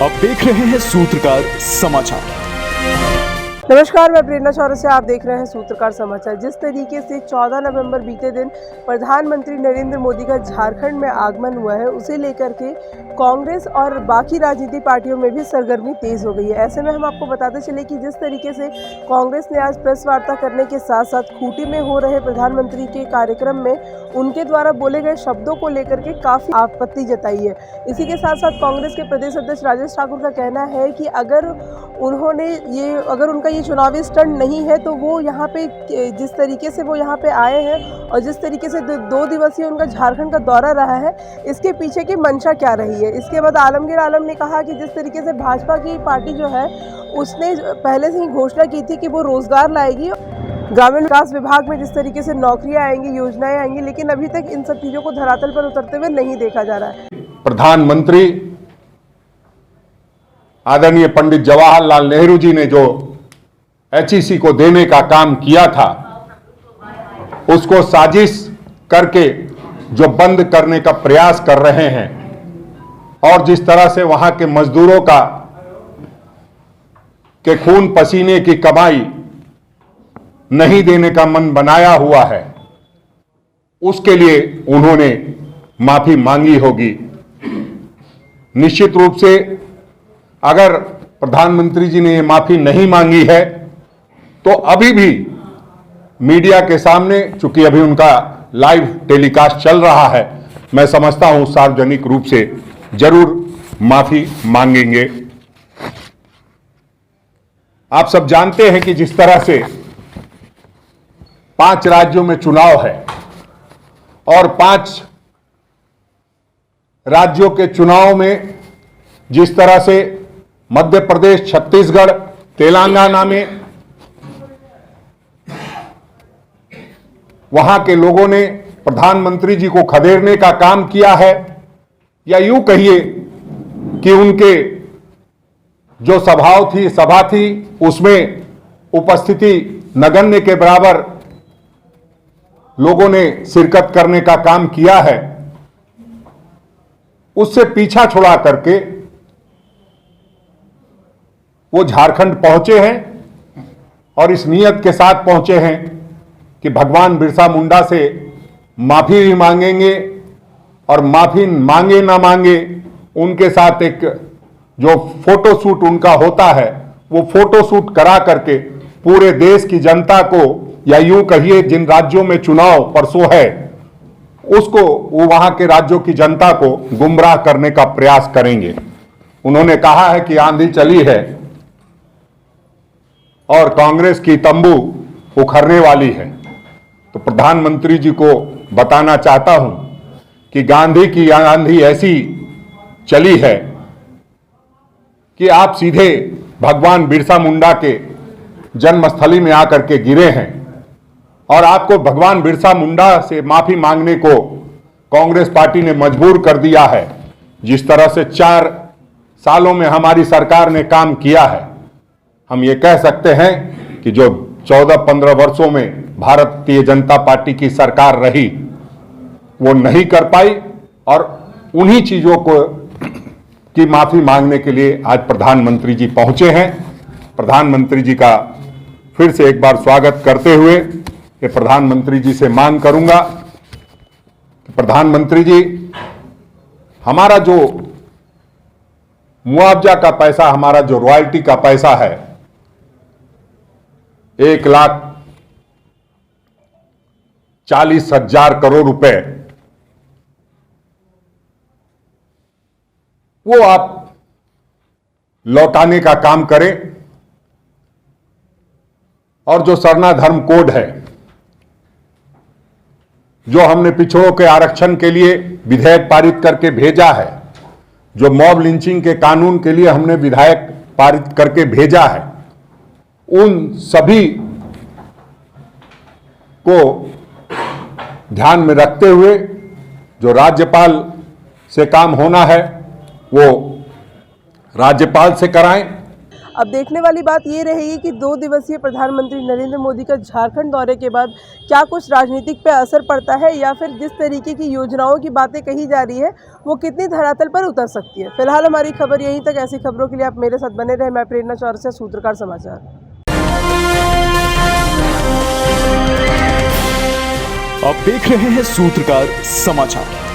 आप देख रहे हैं सूत्रकार समाचार। नमस्कार, मैं प्रेरणा चौरसिया, आप देख रहे हैं सूत्रकार समाचार। जिस तरीके से 14 नवंबर बीते दिन प्रधानमंत्री नरेंद्र मोदी का झारखंड में आगमन हुआ है, उसे लेकर के कांग्रेस और बाकी राजनीतिक पार्टियों में भी सरगर्मी तेज हो गई है। ऐसे में हम आपको बताते चले कि जिस तरीके से कांग्रेस ने आज प्रेस वार्ता करने के साथ साथ खूंटी में हो रहे प्रधानमंत्री के कार्यक्रम में उनके द्वारा बोले गए शब्दों को लेकर के काफ़ी आपत्ति जताई है। इसी के साथ साथ कांग्रेस के प्रदेश अध्यक्ष राजेश ठाकुर का कहना है कि अगर उनका ये चुनावी स्टंट नहीं है तो वो यहाँ पे जिस तरीके से वो यहाँ पे आए हैं और जिस तरीके से 2 दिवसीय उनका झारखंड का दौरा रहा है, इसके पीछे की मंशा क्या रही है। इसके बाद आलमगीर आलम ने कहा कि जिस तरीके से भाजपा की पार्टी जो है उसने पहले से ही घोषणा की थी कि वो रोजगार लाएगी, ग्रामीण विकास विभाग में जिस तरीके से नौकरियां आएंगी, योजनाएं आएंगी, लेकिन अभी तक इन सब चीज़ों को धरातल पर उतरते हुए नहीं देखा जा रहा है। प्रधानमंत्री आदरणीय पंडित जवाहरलाल नेहरू जी ने जो HEC को देने का काम किया था, उसको साजिश करके जो बंद करने का प्रयास कर रहे हैं और जिस तरह से वहां के मजदूरों के खून पसीने की कमाई नहीं देने का मन बनाया हुआ है, उसके लिए उन्होंने माफी मांगी होगी। निश्चित रूप से अगर प्रधानमंत्री जी ने ये माफी नहीं मांगी है तो अभी भी मीडिया के सामने, चूंकि अभी उनका लाइव टेलीकास्ट चल रहा है, मैं समझता हूं सार्वजनिक रूप से जरूर माफी मांगेंगे। आप सब जानते हैं कि जिस तरह से 5 राज्यों में चुनाव है और 5 राज्यों के चुनाव में जिस तरह से मध्य प्रदेश, छत्तीसगढ़, तेलंगाना में वहां के लोगों ने प्रधानमंत्री जी को खदेड़ने का काम किया है, या यूं कहिए कि उनके जो सभा थी उसमें उपस्थिति नगण्य के बराबर लोगों ने शिरकत करने का काम किया है, उससे पीछा छुड़ा करके वो झारखंड पहुंचे हैं और इस नियत के साथ पहुंचे हैं कि भगवान बिरसा मुंडा से माफी भी मांगेंगे और माफी मांगे ना मांगे उनके साथ एक जो फोटो शूट उनका होता है वो फोटो शूट करा करके पूरे देश की जनता को, या यूं कहिए जिन राज्यों में चुनाव परसों है, उसको वो वहां के राज्यों की जनता को गुमराह करने का प्रयास करेंगे। उन्होंने कहा है कि आंधी चली है और कांग्रेस की तंबू उखड़ने वाली है। तो प्रधानमंत्री जी को बताना चाहता हूं कि गांधी की आंधी ऐसी चली है कि आप सीधे भगवान बिरसा मुंडा के जन्मस्थली में आकर के गिरे हैं और आपको भगवान बिरसा मुंडा से माफी मांगने को कांग्रेस पार्टी ने मजबूर कर दिया है। जिस तरह से 4 सालों में हमारी सरकार ने काम किया है, हम ये कह सकते हैं कि जो 14-15 वर्षों में भारतीय जनता पार्टी की सरकार रही वो नहीं कर पाई, और उन्हीं चीजों को की माफी मांगने के लिए आज प्रधानमंत्री जी पहुंचे हैं। प्रधानमंत्री जी का फिर से एक बार स्वागत करते हुए ये प्रधानमंत्री जी से मांग करूंगा कि प्रधानमंत्री जी, हमारा जो मुआवजा का पैसा, हमारा जो रॉयल्टी का पैसा है 1,40,000 करोड़ रुपए, वो आप लौटाने का काम करें, और जो सरना धर्म कोड है, जो हमने पिछड़ों के आरक्षण के लिए विधेयक पारित करके भेजा है, जो मॉब लिंचिंग के कानून के लिए हमने विधेयक पारित करके भेजा है, उन सभी को ध्यान में रखते हुए जो राज्यपाल से काम होना है वो राज्यपाल से कराएं। अब देखने वाली बात ये रहेगी कि 2 दिवसीय प्रधानमंत्री नरेंद्र मोदी का झारखंड दौरे के बाद क्या कुछ राजनीतिक पे असर पड़ता है या फिर जिस तरीके की योजनाओं की बातें कही जा रही है वो कितनी धरातल पर उतर सकती है। फिलहाल हमारी खबर यहीं तक। ऐसी खबरों के लिए आप मेरे साथ बने रहे। मैं प्रेरणा चौरसिया, सूत्रकार समाचार। आप देख रहे हैं सूत्रकार समाचार।